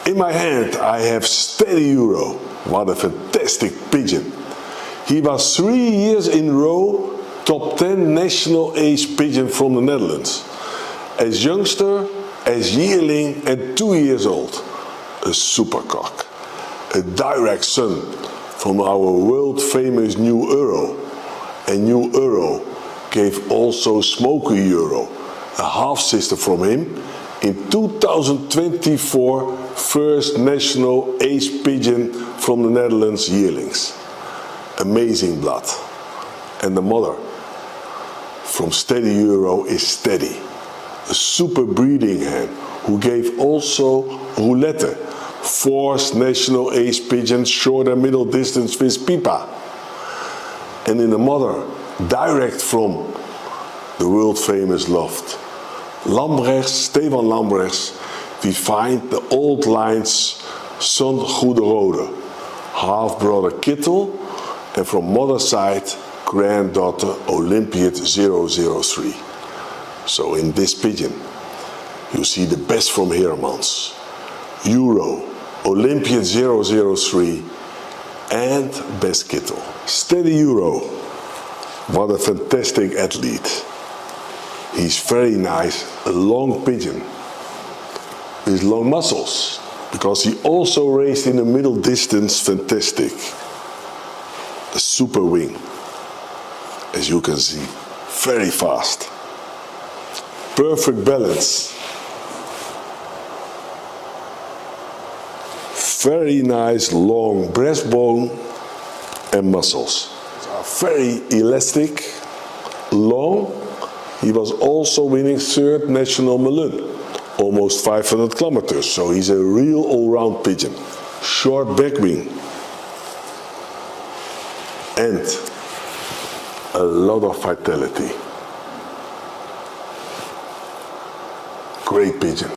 In my hand I have Steady Euro. What a fantastic pigeon. He was 3 years in a row top 10 national age pigeon from the Netherlands. As youngster, as yearling and 2 years old. A supercock. A direct son from our world famous New Euro. And New Euro gave also Smokey Euro, a half sister from him, in 2024 first national ace pigeon from the Netherlands yearlings. Amazing blood. And the mother from Steady Euro is Steady, a super breeding hen who gave also Roulette, fourth national ace pigeon short and middle distance with Pipa. And in the mother, direct from the world famous loft, Lambrechts, Stefan Lambrechts, we find the old lines Son Goede Rode, half brother Kittel, and from mother side, granddaughter Olympiad 003. So in this pigeon, you see the best from Heremans, Euro, Olympiad 003, and best Kittel. Steady Euro, what a fantastic athlete. He's very nice, a long pigeon with long muscles, because he also raced in the middle distance fantastic. A super wing, as you can see, very fast. Perfect balance. Very nice long breastbone and muscles. Very elastic, long. He was also winning third national Melun, almost 500 kilometers, so he's a real all-round pigeon. Short back wing. And a lot of vitality. Great pigeon.